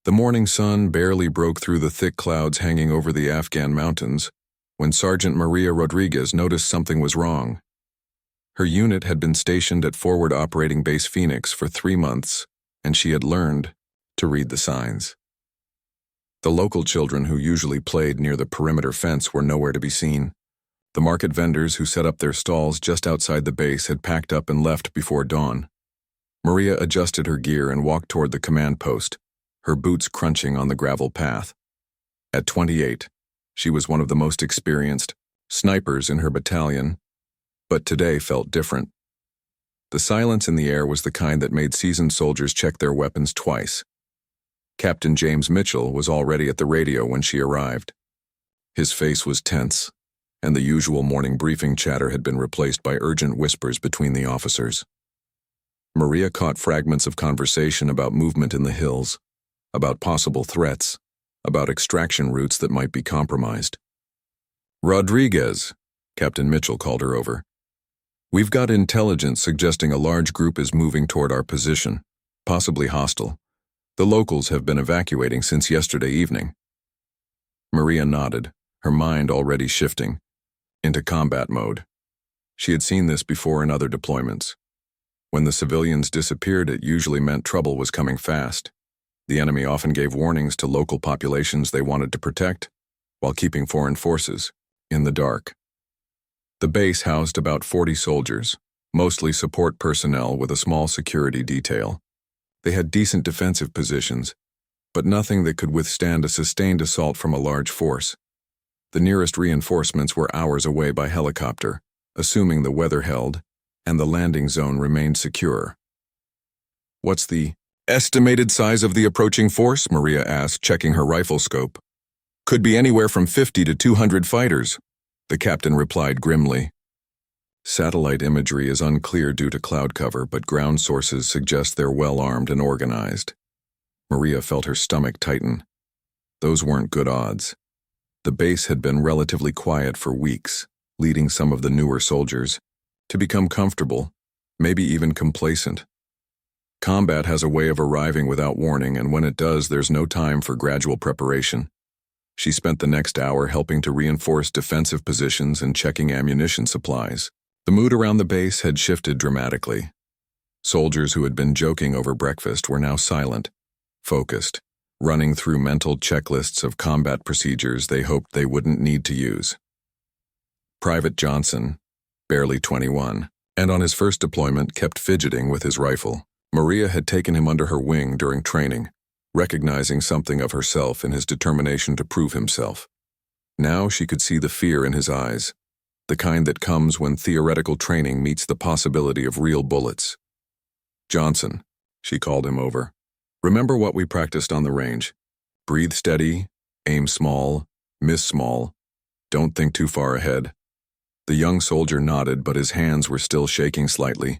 The morning sun barely broke through the thick clouds hanging over the Afghan mountains when Sergeant Maria Rodriguez noticed something was wrong. Her unit had been stationed at Forward Operating Base Phoenix for 3 months, and she had learned to read the signs. The local children who usually played near the perimeter fence were nowhere to be seen. The market vendors who set up their stalls just outside the base had packed up and left before dawn. Maria adjusted her gear and walked toward the command post, her boots crunching on the gravel path. At 28, she was one of the most experienced snipers in her battalion, but today felt different. The silence in the air was the kind that made seasoned soldiers check their weapons twice. Captain James Mitchell was already at the radio when she arrived. His face was tense, and the usual morning briefing chatter had been replaced by urgent whispers between the officers. Maria caught fragments of conversation about movement in the hills, about possible threats, about extraction routes that might be compromised. "Rodriguez," Captain Mitchell called her over. "We've got intelligence suggesting a large group is moving toward our position, possibly hostile. The locals have been evacuating since yesterday evening." Maria nodded, her mind already shifting into combat mode. She had seen this before in other deployments. When the civilians disappeared, it usually meant trouble was coming fast. The enemy often gave warnings to local populations they wanted to protect, while keeping foreign forces in the dark. The base housed about 40 soldiers, mostly support personnel with a small security detail. They had decent defensive positions, but nothing that could withstand a sustained assault from a large force. The nearest reinforcements were hours away by helicopter, assuming the weather held and the landing zone remained secure. "What's the estimated size of the approaching force?" Maria asked, checking her rifle scope. "Could be anywhere from 50 to 200 fighters," the captain replied grimly. Satellite imagery is unclear due to cloud cover, but ground sources suggest they're well-armed and organized. Maria felt her stomach tighten. Those weren't good odds. The base had been relatively quiet for weeks, leading some of the newer soldiers to become comfortable, maybe even complacent. Combat has a way of arriving without warning, and when it does, there's no time for gradual preparation. She spent the next hour helping to reinforce defensive positions and checking ammunition supplies. The mood around the base had shifted dramatically. Soldiers who had been joking over breakfast were now silent, focused, running through mental checklists of combat procedures they hoped they wouldn't need to use. Private Johnson, barely 21, and on his first deployment kept fidgeting with his rifle. Maria had taken him under her wing during training, recognizing something of herself in his determination to prove himself. Now she could see the fear in his eyes, the kind that comes when theoretical training meets the possibility of real bullets. "Johnson," she called him over. "Remember what we practiced on the range. Breathe steady, aim small, miss small. Don't think too far ahead." The young soldier nodded, but his hands were still shaking slightly.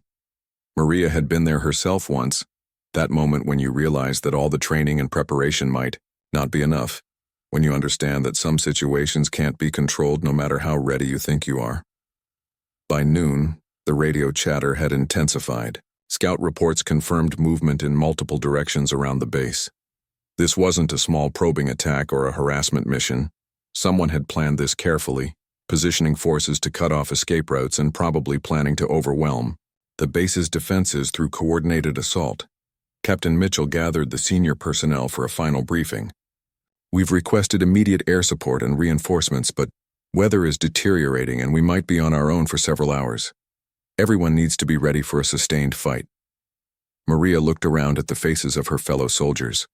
Maria had been there herself once, that moment when you realize that all the training and preparation might not be enough, when you understand that some situations can't be controlled no matter how ready you think you are. By noon, the radio chatter had intensified. Scout reports confirmed movement in multiple directions around the base. This wasn't a small probing attack or a harassment mission. Someone had planned this carefully, positioning forces to cut off escape routes and probably planning to overwhelm the base's defenses through coordinated assault. Captain Mitchell gathered the senior personnel for a final briefing. "We've requested immediate air support and reinforcements, but weather is deteriorating and we might be on our own for several hours. Everyone needs to be ready for a sustained fight." Maria looked around at the faces of her fellow soldiers.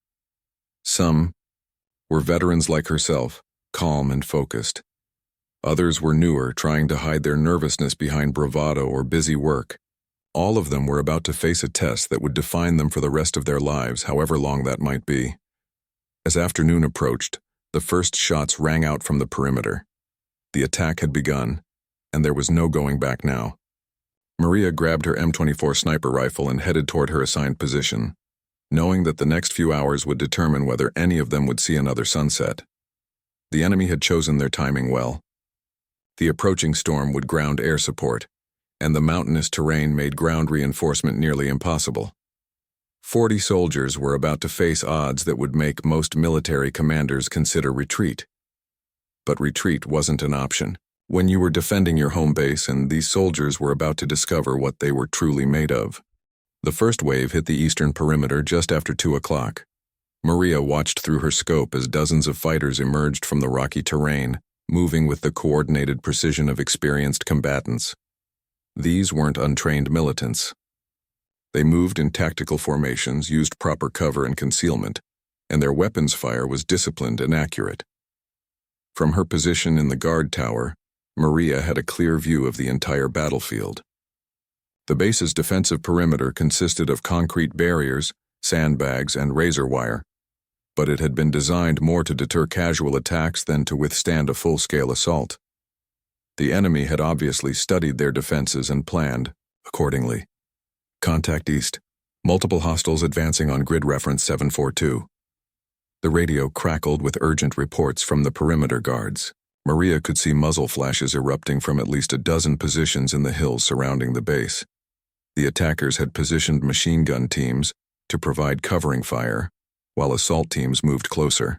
Some were veterans like herself, calm and focused. Others were newer, trying to hide their nervousness behind bravado or busy work. All of them were about to face a test that would define them for the rest of their lives, however long that might be. As afternoon approached, the first shots rang out from the perimeter. The attack had begun, and there was no going back now. Maria grabbed her M24 sniper rifle and headed toward her assigned position, knowing that the next few hours would determine whether any of them would see another sunset. The enemy had chosen their timing well. The approaching storm would ground air support, and the mountainous terrain made ground reinforcement nearly impossible. 40 soldiers were about to face odds that would make most military commanders consider retreat. But retreat wasn't an option when you were defending your home base and these soldiers were about to discover what they were truly made of. The first wave hit the eastern perimeter just after 2 o'clock. Maria watched through her scope as dozens of fighters emerged from the rocky terrain, moving with the coordinated precision of experienced combatants. These weren't untrained militants. They moved in tactical formations, used proper cover and concealment, and their weapons fire was disciplined and accurate. From her position in the guard tower, Maria had a clear view of the entire battlefield. The base's defensive perimeter consisted of concrete barriers, sandbags, and razor wire, but it had been designed more to deter casual attacks than to withstand a full-scale assault. The enemy had obviously studied their defenses and planned accordingly. Contact east. Multiple hostiles advancing on grid reference 742. The radio crackled with urgent reports from the perimeter guards. Maria could see muzzle flashes erupting from at least a dozen positions in the hills surrounding the base. The attackers had positioned machine gun teams to provide covering fire, while assault teams moved closer.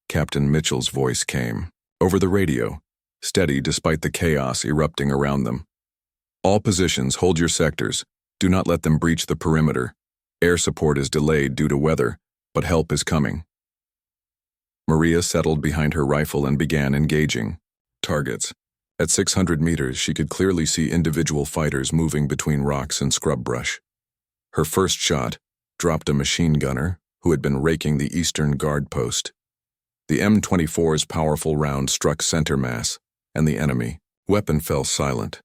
Captain Mitchell's voice came over the radio, steady despite the chaos erupting around them. All positions, hold your sectors. Do not let them breach the perimeter. Air support is delayed due to weather, but help is coming. Maria settled behind her rifle and began engaging targets. At 600 meters, she could clearly see individual fighters moving between rocks and scrub brush. Her first shot dropped a machine gunner who had been raking the eastern guard post. The M24's powerful round struck center mass, and the enemy weapon fell silent.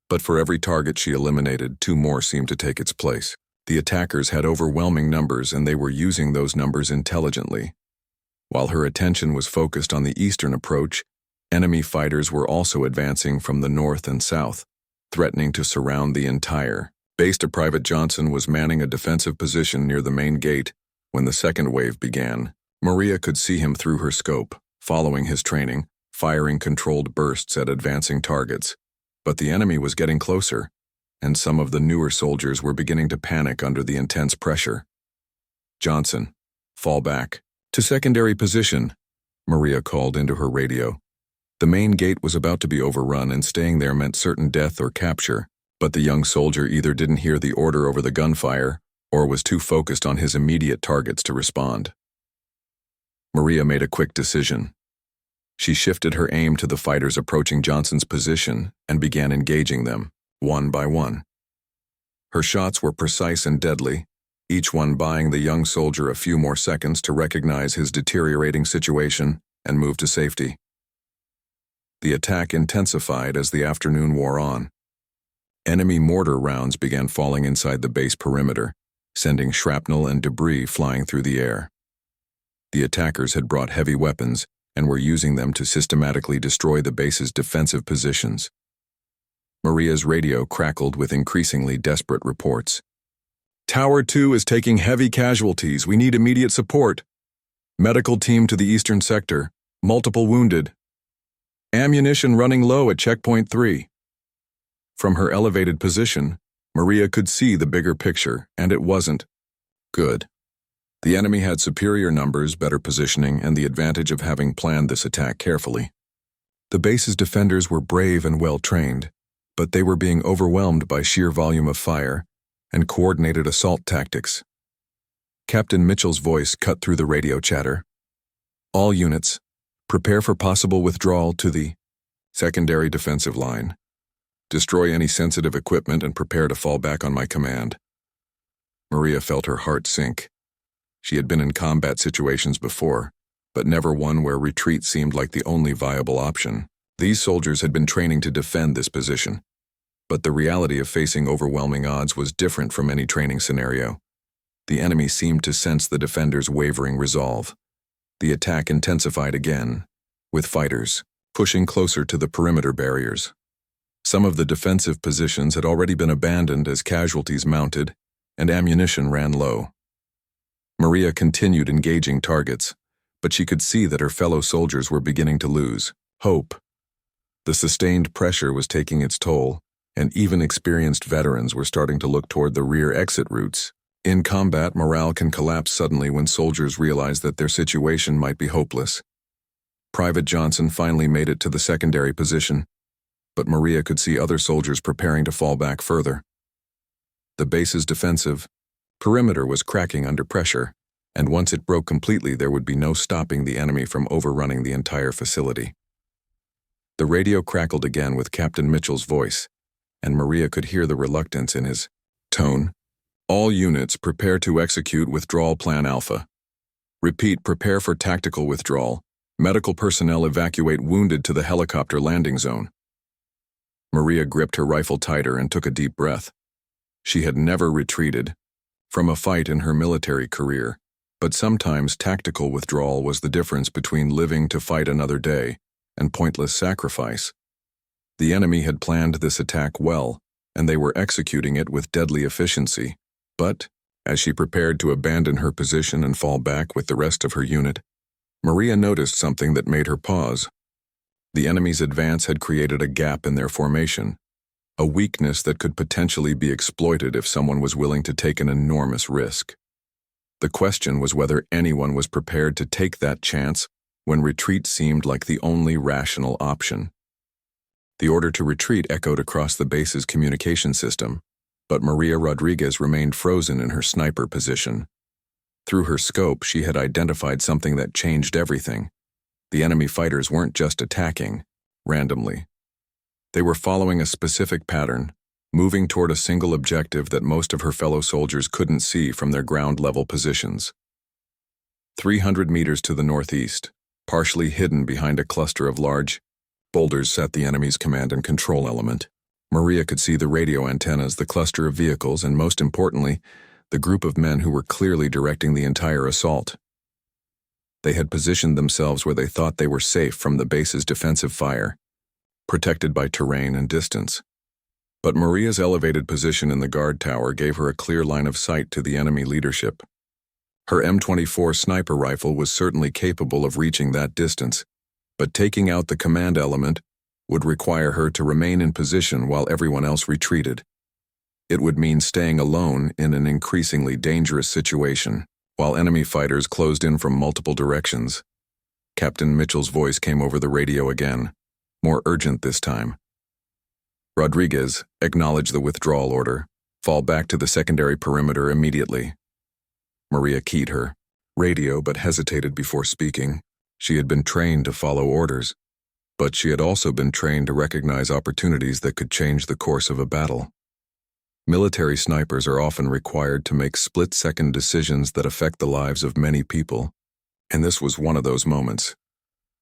But for every target she eliminated, 2 more seemed to take its place. The attackers had overwhelming numbers, and they were using those numbers intelligently. While her attention was focused on the eastern approach, enemy fighters were also advancing from the north and south, threatening to surround the entire base. Private Johnson was manning a defensive position near the main gate when the second wave began. Maria could see him through her scope, following his training, firing controlled bursts at advancing targets. But the enemy was getting closer, and some of the newer soldiers were beginning to panic under the intense pressure. Johnson, fall back. To secondary position, Maria called into her radio. The main gate was about to be overrun, and staying there meant certain death or capture, but the young soldier either didn't hear the order over the gunfire or was too focused on his immediate targets to respond. Maria made a quick decision. She shifted her aim to the fighters approaching Johnson's position and began engaging them, one by one. Her shots were precise and deadly, each one buying the young soldier a few more seconds to recognize his deteriorating situation and move to safety. The attack intensified as the afternoon wore on. Enemy mortar rounds began falling inside the base perimeter, sending shrapnel and debris flying through the air. The attackers had brought heavy weapons and were using them to systematically destroy the base's defensive positions. Maria's radio crackled with increasingly desperate reports. Tower 2 is taking heavy casualties. We need immediate support. Medical team to the eastern sector. Multiple wounded. Ammunition running low at checkpoint 3. From her elevated position, Maria could see the bigger picture, and it wasn't good. The enemy had superior numbers, better positioning, and the advantage of having planned this attack carefully. The base's defenders were brave and well-trained, but they were being overwhelmed by sheer volume of fire and coordinated assault tactics. Captain Mitchell's voice cut through the radio chatter. All units, prepare for possible withdrawal to the secondary defensive line. Destroy any sensitive equipment and prepare to fall back on my command. Maria felt her heart sink. She had been in combat situations before, but never one where retreat seemed like the only viable option. These soldiers had been training to defend this position, but the reality of facing overwhelming odds was different from any training scenario. The enemy seemed to sense the defenders' wavering resolve. The attack intensified again, with fighters pushing closer to the perimeter barriers. Some of the defensive positions had already been abandoned as casualties mounted and ammunition ran low. Maria continued engaging targets, but she could see that her fellow soldiers were beginning to lose hope. The sustained pressure was taking its toll, and even experienced veterans were starting to look toward the rear exit routes, In combat, morale can collapse suddenly when soldiers realize that their situation might be hopeless. Private Johnson finally made it to the secondary position, but Maria could see other soldiers preparing to fall back further. The base's defensive perimeter was cracking under pressure, and once it broke completely, there would be no stopping the enemy from overrunning the entire facility. The radio crackled again with Captain Mitchell's voice, and Maria could hear the reluctance in his tone. All units prepare to execute Withdrawal Plan Alpha. Repeat, prepare for tactical withdrawal. Medical personnel evacuate wounded to the helicopter landing zone. Maria gripped her rifle tighter and took a deep breath. She had never retreated from a fight in her military career, but sometimes tactical withdrawal was the difference between living to fight another day and pointless sacrifice. The enemy had planned this attack well, and they were executing it with deadly efficiency. But, as she prepared to abandon her position and fall back with the rest of her unit, Maria noticed something that made her pause. The enemy's advance had created a gap in their formation, a weakness that could potentially be exploited if someone was willing to take an enormous risk. The question was whether anyone was prepared to take that chance when retreat seemed like the only rational option. The order to retreat echoed across the base's communication system, but Maria Rodriguez remained frozen in her sniper position. Through her scope, she had identified something that changed everything. The enemy fighters weren't just attacking randomly. They were following a specific pattern, moving toward a single objective that most of her fellow soldiers couldn't see from their ground-level positions. 300 meters to the northeast, partially hidden behind a cluster of large boulders, sat the enemy's command and control element. Maria could see the radio antennas, the cluster of vehicles, and most importantly, the group of men who were clearly directing the entire assault. They had positioned themselves where they thought they were safe from the base's defensive fire, protected by terrain and distance. But Maria's elevated position in the guard tower gave her a clear line of sight to the enemy leadership. Her M24 sniper rifle was certainly capable of reaching that distance, but taking out the command element would require her to remain in position while everyone else retreated. It would mean staying alone in an increasingly dangerous situation, while enemy fighters closed in from multiple directions. Captain Mitchell's voice came over the radio again, more urgent this time. Rodriguez, acknowledge the withdrawal order. Fall back to the secondary perimeter immediately. Maria keyed her radio but hesitated before speaking. She had been trained to follow orders, but she had also been trained to recognize opportunities that could change the course of a battle. Military snipers are often required to make split-second decisions that affect the lives of many people, and this was one of those moments.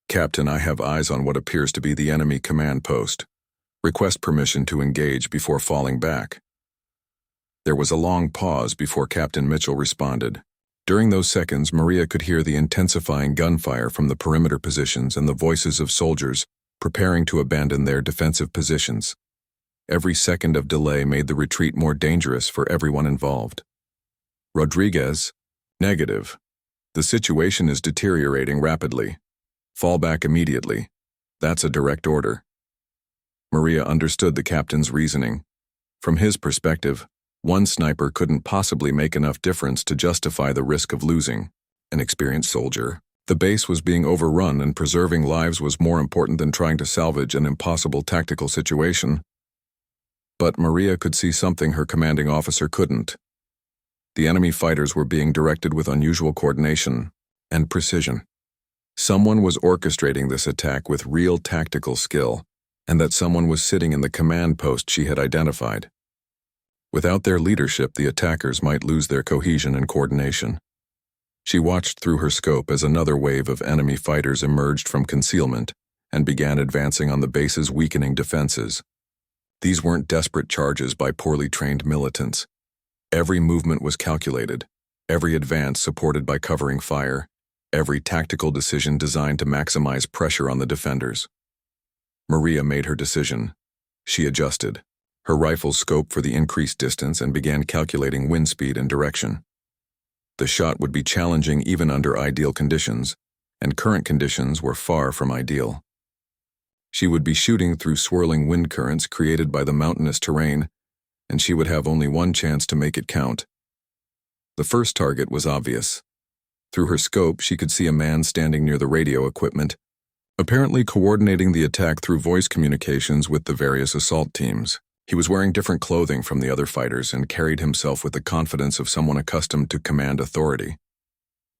Captain, I have eyes on what appears to be the enemy command post. Request permission to engage before falling back. There was a long pause before Captain Mitchell responded. During those seconds, Maria could hear the intensifying gunfire from the perimeter positions and the voices of soldiers preparing to abandon their defensive positions. Every second of delay made the retreat more dangerous for everyone involved. Rodriguez, negative. The situation is deteriorating rapidly. Fall back immediately. That's a direct order. Maria understood the captain's reasoning. From his perspective, one sniper couldn't possibly make enough difference to justify the risk of losing an experienced soldier. The base was being overrun, and preserving lives was more important than trying to salvage an impossible tactical situation. But Maria could see something her commanding officer couldn't. The enemy fighters were being directed with unusual coordination and precision. Someone was orchestrating this attack with real tactical skill, and that someone was sitting in the command post she had identified. Without their leadership, the attackers might lose their cohesion and coordination. She watched through her scope as another wave of enemy fighters emerged from concealment and began advancing on the base's weakening defenses. These weren't desperate charges by poorly trained militants. Every movement was calculated, every advance supported by covering fire, every tactical decision designed to maximize pressure on the defenders. Maria made her decision. She adjusted her rifle's scope for the increased distance and began calculating wind speed and direction. The shot would be challenging even under ideal conditions, and current conditions were far from ideal. She would be shooting through swirling wind currents created by the mountainous terrain, and she would have only one chance to make it count. The first target was obvious. Through her scope, she could see a man standing near the radio equipment, apparently coordinating the attack through voice communications with the various assault teams. He was wearing different clothing from the other fighters and carried himself with the confidence of someone accustomed to command authority.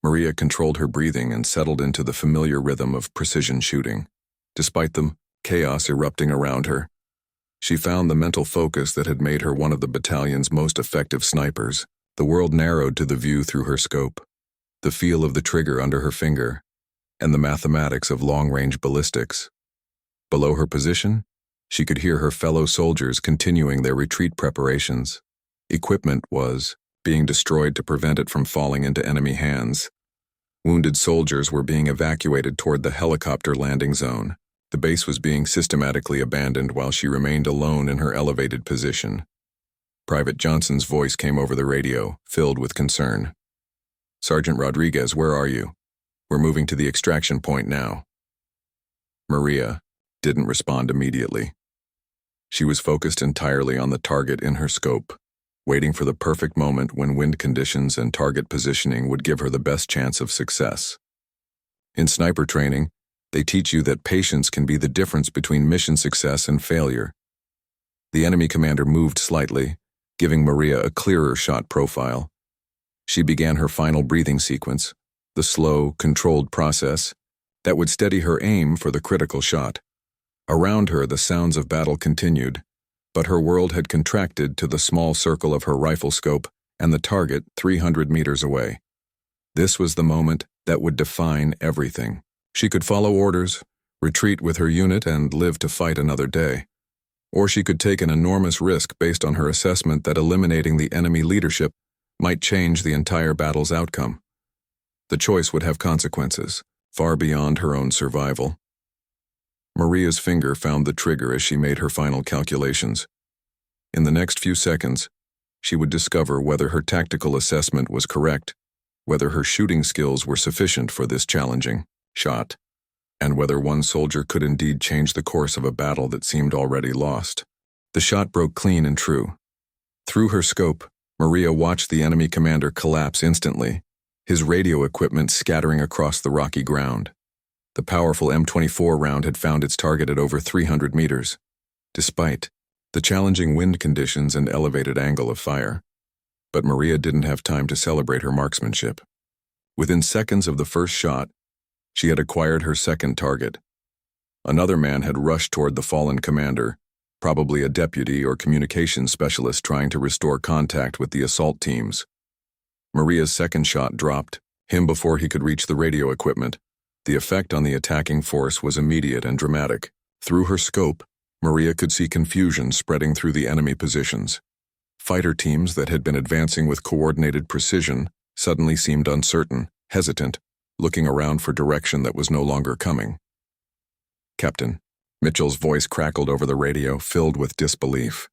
Maria controlled her breathing and settled into the familiar rhythm of precision shooting. Despite the chaos erupting around her, she found the mental focus that had made her one of the battalion's most effective snipers. The world narrowed to the view through her scope, the feel of the trigger under her finger, and the mathematics of long-range ballistics. Below her position, she could hear her fellow soldiers continuing their retreat preparations. Equipment was being destroyed to prevent it from falling into enemy hands. Wounded soldiers were being evacuated toward the helicopter landing zone. The base was being systematically abandoned while she remained alone in her elevated position. Private Johnson's voice came over the radio, filled with concern. "Sergeant Rodriguez, where are you? We're moving to the extraction point now." Maria didn't respond immediately. She was focused entirely on the target in her scope, waiting for the perfect moment when wind conditions and target positioning would give her the best chance of success. In sniper training, they teach you that patience can be the difference between mission success and failure. The enemy commander moved slightly, giving Maria a clearer shot profile. She began her final breathing sequence, the slow, controlled process that would steady her aim for the critical shot. Around her, the sounds of battle continued, but her world had contracted to the small circle of her rifle scope and the target 300 meters away. This was the moment that would define everything. She could follow orders, retreat with her unit, and live to fight another day. Or she could take an enormous risk based on her assessment that eliminating the enemy leadership might change the entire battle's outcome. The choice would have consequences, far beyond her own survival. Maria's finger found the trigger as she made her final calculations. In the next few seconds, she would discover whether her tactical assessment was correct, whether her shooting skills were sufficient for this challenging shot, and whether one soldier could indeed change the course of a battle that seemed already lost. The shot broke clean and true. Through her scope, Maria watched the enemy commander collapse instantly, his radio equipment scattering across the rocky ground. The powerful M24 round had found its target at over 300 meters, despite the challenging wind conditions and elevated angle of fire. But Maria didn't have time to celebrate her marksmanship. Within seconds of the first shot, she had acquired her second target. Another man had rushed toward the fallen commander, probably a deputy or communications specialist trying to restore contact with the assault teams. Maria's second shot dropped him before he could reach the radio equipment. The effect on the attacking force was immediate and dramatic. Through her scope, Maria could see confusion spreading through the enemy positions. Fighter teams that had been advancing with coordinated precision suddenly seemed uncertain, hesitant, looking around for direction that was no longer coming. "Captain," Mitchell's voice crackled over the radio, filled with disbelief.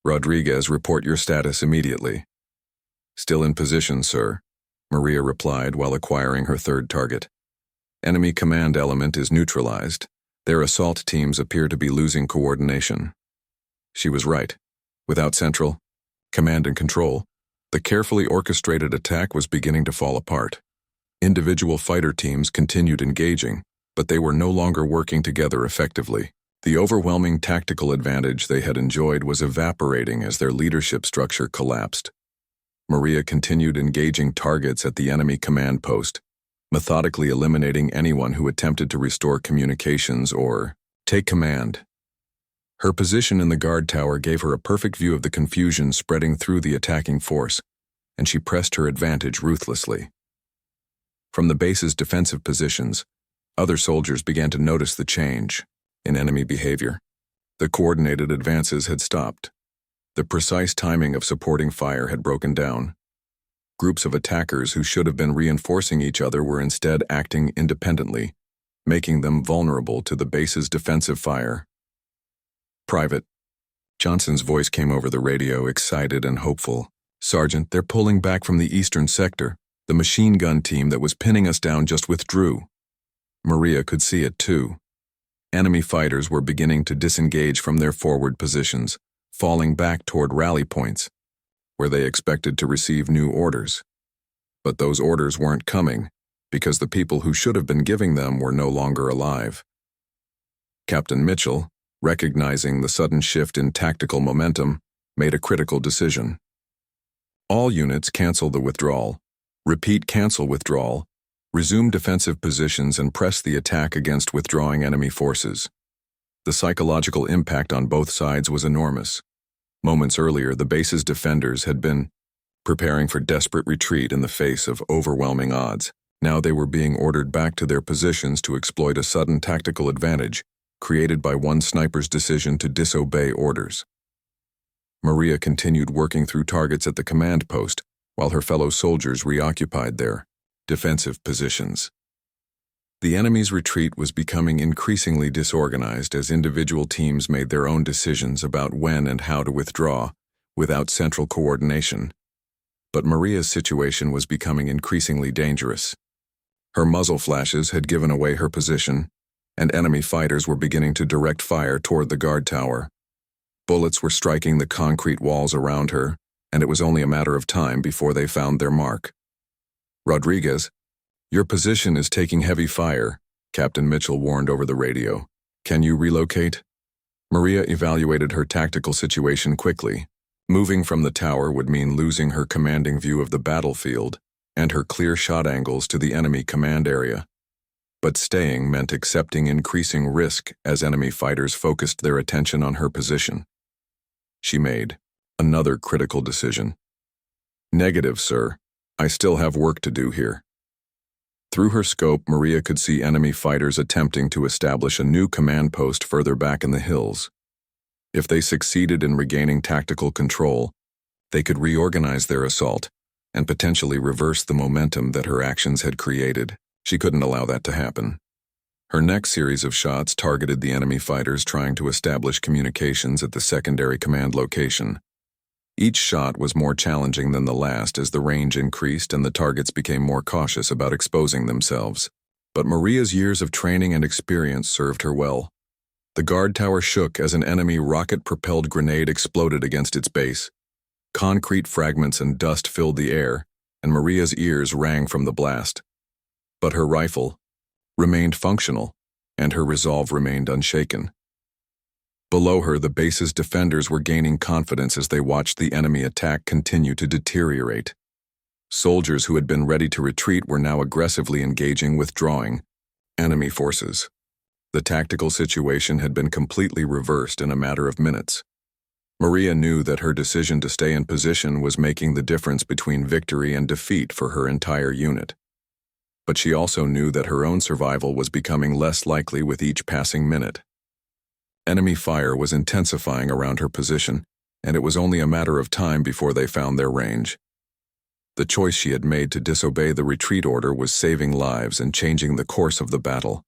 "Rodriguez, report your status immediately." "Still in position, sir," Maria replied while acquiring her third target. "Enemy command element is neutralized. Their assault teams appear to be losing coordination." She was right. Without central command and control, the carefully orchestrated attack was beginning to fall apart. Individual fighter teams continued engaging, but they were no longer working together effectively. The overwhelming tactical advantage they had enjoyed was evaporating as their leadership structure collapsed. Maria continued engaging targets at the enemy command post, methodically eliminating anyone who attempted to restore communications or take command. Her position in the guard tower gave her a perfect view of the confusion spreading through the attacking force, and she pressed her advantage ruthlessly. From the base's defensive positions, other soldiers began to notice the change in enemy behavior. The coordinated advances had stopped. The precise timing of supporting fire had broken down. Groups of attackers who should have been reinforcing each other were instead acting independently, making them vulnerable to the base's defensive fire. "Private," Johnson's voice came over the radio, excited and hopeful. "Sergeant, they're pulling back from the eastern sector. The machine gun team that was pinning us down just withdrew." Maria could see it too. Enemy fighters were beginning to disengage from their forward positions, falling back toward rally points, where they expected to receive new orders. But those orders weren't coming, because the people who should have been giving them were no longer alive. Captain Mitchell, recognizing the sudden shift in tactical momentum, made a critical decision. All units cancel the withdrawal. Repeat cancel withdrawal. Resume defensive positions and press the attack against withdrawing enemy forces. The psychological impact on both sides was enormous. Moments earlier, the base's defenders had been preparing for desperate retreat in the face of overwhelming odds. Now they were being ordered back to their positions to exploit a sudden tactical advantage created by one sniper's decision to disobey orders. Maria continued working through targets at the command post while her fellow soldiers reoccupied their defensive positions. The enemy's retreat was becoming increasingly disorganized as individual teams made their own decisions about when and how to withdraw without central coordination. But Maria's situation was becoming increasingly dangerous. Her muzzle flashes had given away her position, and enemy fighters were beginning to direct fire toward the guard tower. Bullets were striking the concrete walls around her, and it was only a matter of time before they found their mark. "Rodriguez, your position is taking heavy fire," Captain Mitchell warned over the radio. "Can you relocate?" Maria evaluated her tactical situation quickly. Moving from the tower would mean losing her commanding view of the battlefield and her clear shot angles to the enemy command area. But staying meant accepting increasing risk as enemy fighters focused their attention on her position. She made another critical decision. "Negative, sir. I still have work to do here." Through her scope, Maria could see enemy fighters attempting to establish a new command post further back in the hills. If they succeeded in regaining tactical control, they could reorganize their assault and potentially reverse the momentum that her actions had created. She couldn't allow that to happen. Her next series of shots targeted the enemy fighters trying to establish communications at the secondary command location. Each shot was more challenging than the last as the range increased and the targets became more cautious about exposing themselves. But Maria's years of training and experience served her well. The guard tower shook as an enemy rocket-propelled grenade exploded against its base. Concrete fragments and dust filled the air, and Maria's ears rang from the blast. But her rifle remained functional, and her resolve remained unshaken. Below her, the base's defenders were gaining confidence as they watched the enemy attack continue to deteriorate. Soldiers who had been ready to retreat were now aggressively engaging withdrawing enemy forces. The tactical situation had been completely reversed in a matter of minutes. Maria knew that her decision to stay in position was making the difference between victory and defeat for her entire unit. But she also knew that her own survival was becoming less likely with each passing minute. Enemy fire was intensifying around her position, and it was only a matter of time before they found their range. The choice she had made to disobey the retreat order was saving lives and changing the course of the battle.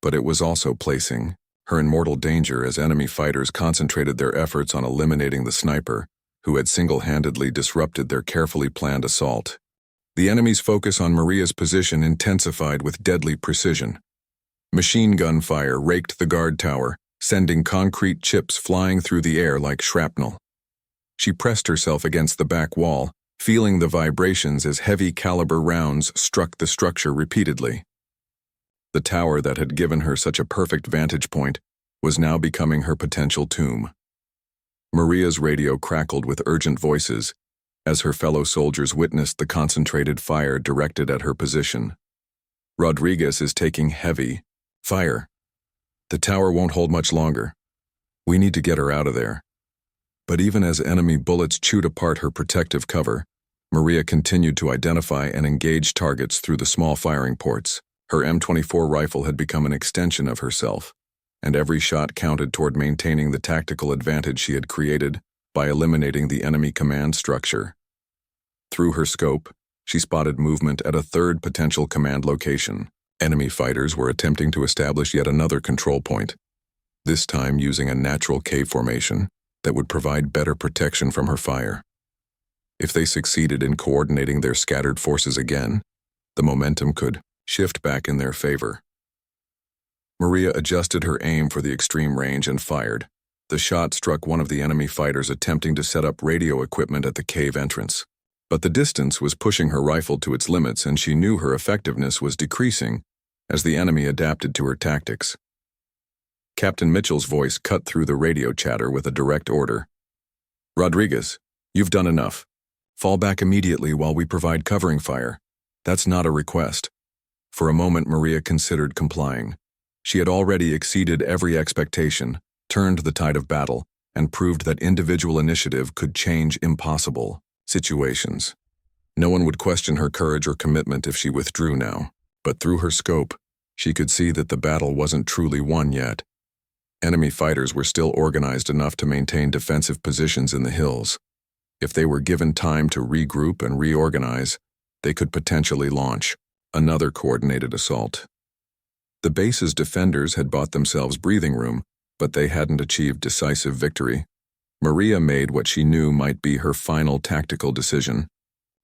But it was also placing her in mortal danger as enemy fighters concentrated their efforts on eliminating the sniper, who had single-handedly disrupted their carefully planned assault. The enemy's focus on Maria's position intensified with deadly precision. Machine gun fire raked the guard tower, sending concrete chips flying through the air like shrapnel. She pressed herself against the back wall, feeling the vibrations as heavy-caliber rounds struck the structure repeatedly. The tower that had given her such a perfect vantage point was now becoming her potential tomb. Maria's radio crackled with urgent voices as her fellow soldiers witnessed the concentrated fire directed at her position. "Rodriguez is taking heavy fire. The tower won't hold much longer. We need to get her out of there." But even as enemy bullets chewed apart her protective cover, Maria continued to identify and engage targets through the small firing ports. Her M24 rifle had become an extension of herself, and every shot counted toward maintaining the tactical advantage she had created by eliminating the enemy command structure. Through her scope, she spotted movement at a third potential command location. Enemy fighters were attempting to establish yet another control point, this time using a natural cave formation that would provide better protection from her fire. If they succeeded in coordinating their scattered forces again, the momentum could shift back in their favor. Maria adjusted her aim for the extreme range and fired. The shot struck one of the enemy fighters attempting to set up radio equipment at the cave entrance. But the distance was pushing her rifle to its limits, and she knew her effectiveness was decreasing as the enemy adapted to her tactics. Captain Mitchell's voice cut through the radio chatter with a direct order. "Rodriguez, you've done enough. Fall back immediately while we provide covering fire. That's not a request." For a moment, Maria considered complying. She had already exceeded every expectation, turned the tide of battle, and proved that individual initiative could change impossible situations. No one would question her courage or commitment if she withdrew now, but through her scope, she could see that the battle wasn't truly won yet. Enemy fighters were still organized enough to maintain defensive positions in the hills. If they were given time to regroup and reorganize, they could potentially launch another coordinated assault. The base's defenders had bought themselves breathing room, but they hadn't achieved decisive victory. Maria made what she knew might be her final tactical decision.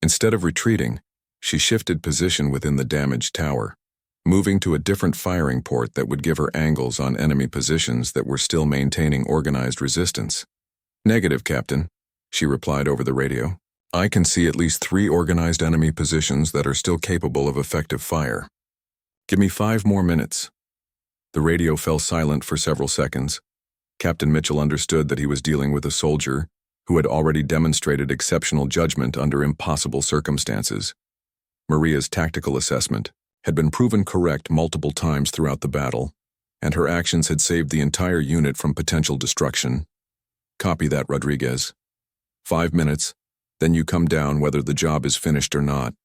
Instead of retreating, she shifted position within the damaged tower, moving to a different firing port that would give her angles on enemy positions that were still maintaining organized resistance. "Negative, Captain," she replied over the radio. "I can see at least 3 organized enemy positions that are still capable of effective fire. Give me 5 more minutes." The radio fell silent for several seconds. Captain Mitchell understood that he was dealing with a soldier who had already demonstrated exceptional judgment under impossible circumstances. Maria's tactical assessment had been proven correct multiple times throughout the battle, and her actions had saved the entire unit from potential destruction. "Copy that, Rodriguez. 5 minutes, then you come down whether the job is finished or not."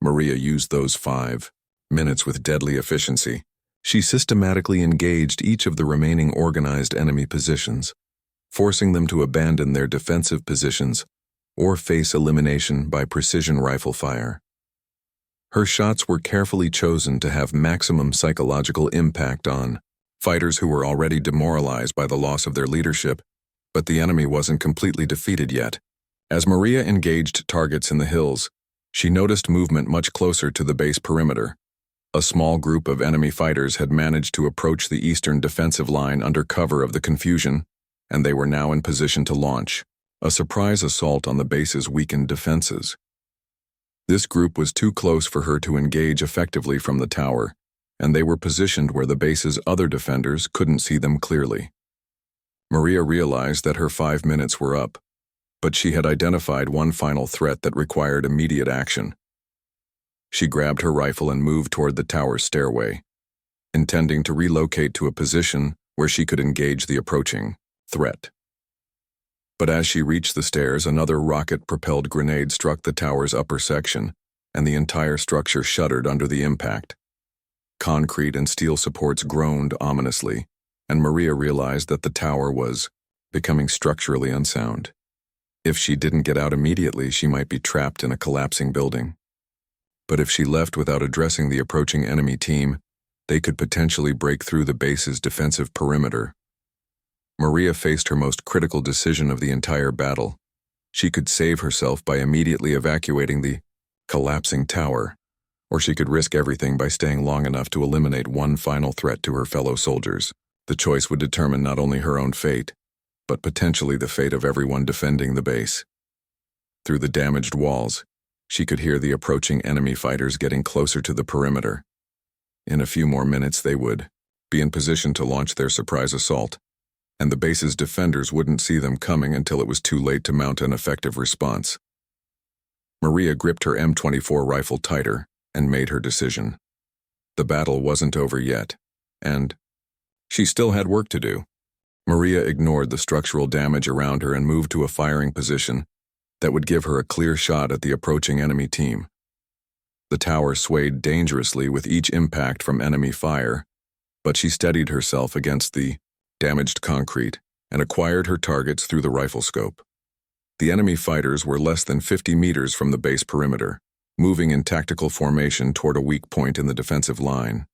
Maria used those 5 minutes with deadly efficiency. She systematically engaged each of the remaining organized enemy positions, forcing them to abandon their defensive positions or face elimination by precision rifle fire. Her shots were carefully chosen to have maximum psychological impact on fighters who were already demoralized by the loss of their leadership, but the enemy wasn't completely defeated yet. As Maria engaged targets in the hills, she noticed movement much closer to the base perimeter. A small group of enemy fighters had managed to approach the eastern defensive line under cover of the confusion, and they were now in position to launch a surprise assault on the base's weakened defenses. This group was too close for her to engage effectively from the tower, and they were positioned where the base's other defenders couldn't see them clearly. Maria realized that her 5 minutes were up, but she had identified one final threat that required immediate action. She grabbed her rifle and moved toward the tower's stairway, intending to relocate to a position where she could engage the approaching threat. But as she reached the stairs, another rocket-propelled grenade struck the tower's upper section, and the entire structure shuddered under the impact. Concrete and steel supports groaned ominously, and Maria realized that the tower was becoming structurally unsound. If she didn't get out immediately, she might be trapped in a collapsing building. But if she left without addressing the approaching enemy team, they could potentially break through the base's defensive perimeter. Maria faced her most critical decision of the entire battle. She could save herself by immediately evacuating the collapsing tower, or she could risk everything by staying long enough to eliminate one final threat to her fellow soldiers. The choice would determine not only her own fate, but potentially the fate of everyone defending the base. Through the damaged walls, she could hear the approaching enemy fighters getting closer to the perimeter. In a few more minutes, they would be in position to launch their surprise assault, and the base's defenders wouldn't see them coming until it was too late to mount an effective response. Maria gripped her M24 rifle tighter and made her decision. The battle wasn't over yet, and she still had work to do. Maria ignored the structural damage around her and moved to a firing position that would give her a clear shot at the approaching enemy team. The tower swayed dangerously with each impact from enemy fire, but she steadied herself against the damaged concrete and acquired her targets through the rifle scope. The enemy fighters were less than 50 meters from the base perimeter, moving in tactical formation toward a weak point in the defensive line.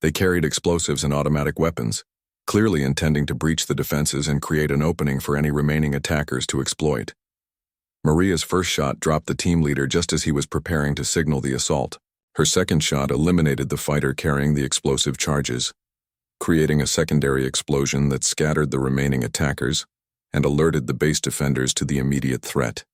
They carried explosives and automatic weapons, clearly intending to breach the defenses and create an opening for any remaining attackers to exploit. Maria's first shot dropped the team leader just as he was preparing to signal the assault. Her second shot eliminated the fighter carrying the explosive charges, creating a secondary explosion that scattered the remaining attackers and alerted the base defenders to the immediate threat.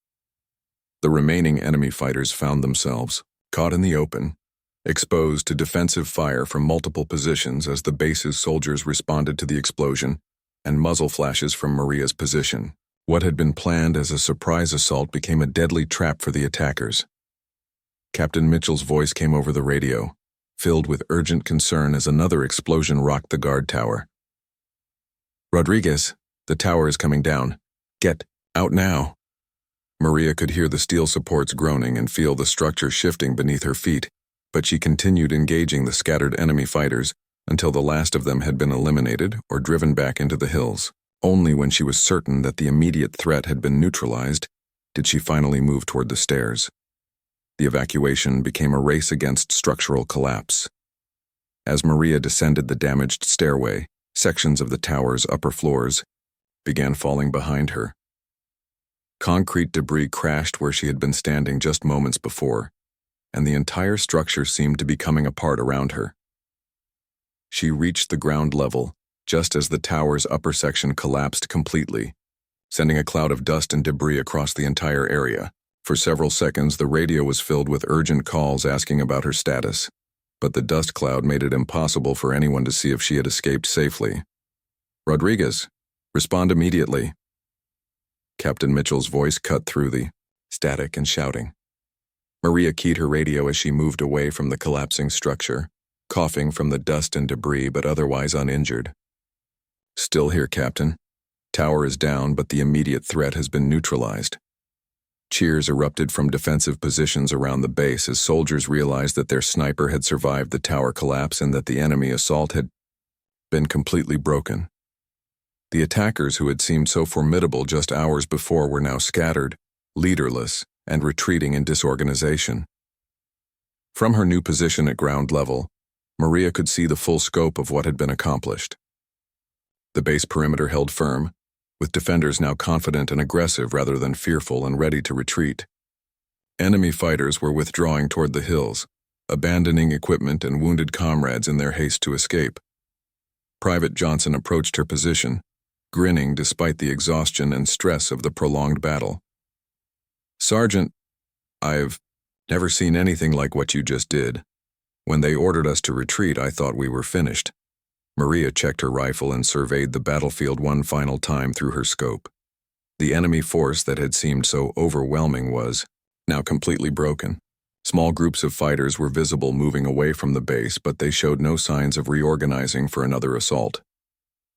The remaining enemy fighters found themselves caught in the open, exposed to defensive fire from multiple positions as the base's soldiers responded to the explosion and muzzle flashes from Maria's position. What had been planned as a surprise assault became a deadly trap for the attackers. Captain Mitchell's voice came over the radio, filled with urgent concern as another explosion rocked the guard tower. "Rodriguez, the tower is coming down. Get out now." Maria could hear the steel supports groaning and feel the structure shifting beneath her feet, but she continued engaging the scattered enemy fighters until the last of them had been eliminated or driven back into the hills. Only when she was certain that the immediate threat had been neutralized did she finally move toward the stairs. The evacuation became a race against structural collapse. As Maria descended the damaged stairway, sections of the tower's upper floors began falling behind her. Concrete debris crashed where she had been standing just moments before, and the entire structure seemed to be coming apart around her. She reached the ground level just as the tower's upper section collapsed completely, sending a cloud of dust and debris across the entire area. For several seconds, the radio was filled with urgent calls asking about her status, but the dust cloud made it impossible for anyone to see if she had escaped safely. "Rodriguez, respond immediately." Captain Mitchell's voice cut through the static and shouting. Maria keyed her radio as she moved away from the collapsing structure, coughing from the dust and debris but otherwise uninjured. "Still here, Captain. Tower is down, but the immediate threat has been neutralized." Cheers erupted from defensive positions around the base as soldiers realized that their sniper had survived the tower collapse and that the enemy assault had been completely broken. The attackers who had seemed so formidable just hours before were now scattered, leaderless, and retreating in disorganization. From her new position at ground level, Maria could see the full scope of what had been accomplished. The base perimeter held firm, with defenders now confident and aggressive rather than fearful and ready to retreat. Enemy fighters were withdrawing toward the hills, abandoning equipment and wounded comrades in their haste to escape. Private Johnson approached her position, grinning despite the exhaustion and stress of the prolonged battle. "Sergeant, I've never seen anything like what you just did. When they ordered us to retreat, I thought we were finished." Maria checked her rifle and surveyed the battlefield one final time through her scope. The enemy force that had seemed so overwhelming was now completely broken. Small groups of fighters were visible moving away from the base, but they showed no signs of reorganizing for another assault.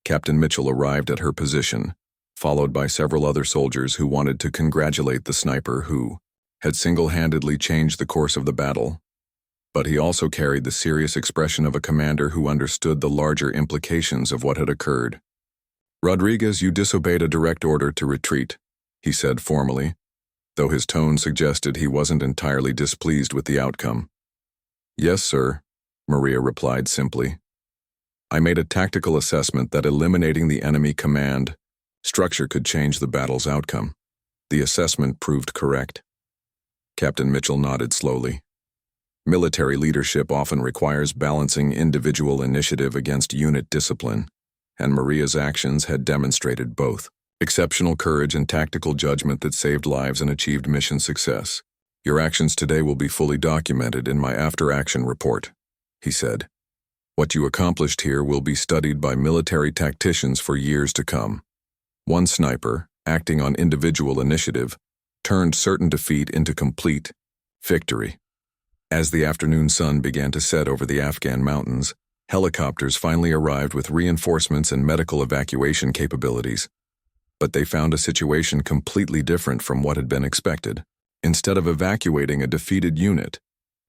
Captain Mitchell arrived at her position, followed by several other soldiers who wanted to congratulate the sniper who had single-handedly changed the course of the battle. But he also carried the serious expression of a commander who understood the larger implications of what had occurred. "Rodriguez, you disobeyed a direct order to retreat," he said formally, though his tone suggested he wasn't entirely displeased with the outcome. "Yes, sir," Maria replied simply. "I made a tactical assessment that eliminating the enemy command structure could change the battle's outcome. The assessment proved correct." Captain Mitchell nodded slowly. Military leadership often requires balancing individual initiative against unit discipline, and Maria's actions had demonstrated both exceptional courage and tactical judgment that saved lives and achieved mission success. "Your actions today will be fully documented in my after-action report," he said. "What you accomplished here will be studied by military tacticians for years to come." One sniper, acting on individual initiative, turned certain defeat into complete victory. As the afternoon sun began to set over the Afghan mountains, helicopters finally arrived with reinforcements and medical evacuation capabilities. But they found a situation completely different from what had been expected. Instead of evacuating a defeated unit,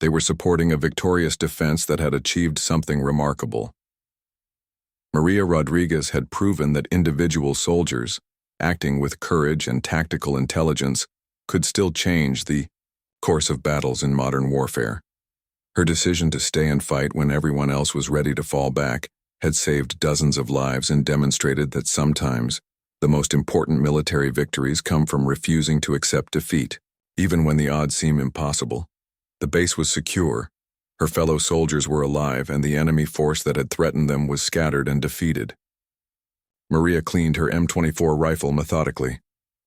they were supporting a victorious defense that had achieved something remarkable. Maria Rodriguez had proven that individual soldiers, acting with courage and tactical intelligence, could still change the course of battles in modern warfare. Her decision to stay and fight when everyone else was ready to fall back had saved dozens of lives and demonstrated that sometimes the most important military victories come from refusing to accept defeat, even when the odds seem impossible. The base was secure, her fellow soldiers were alive, and the enemy force that had threatened them was scattered and defeated. Maria cleaned her M24 rifle methodically,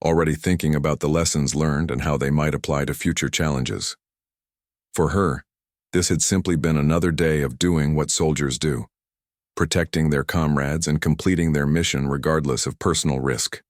already thinking about the lessons learned and how they might apply to future challenges. For her, this had simply been another day of doing what soldiers do, protecting their comrades and completing their mission regardless of personal risk.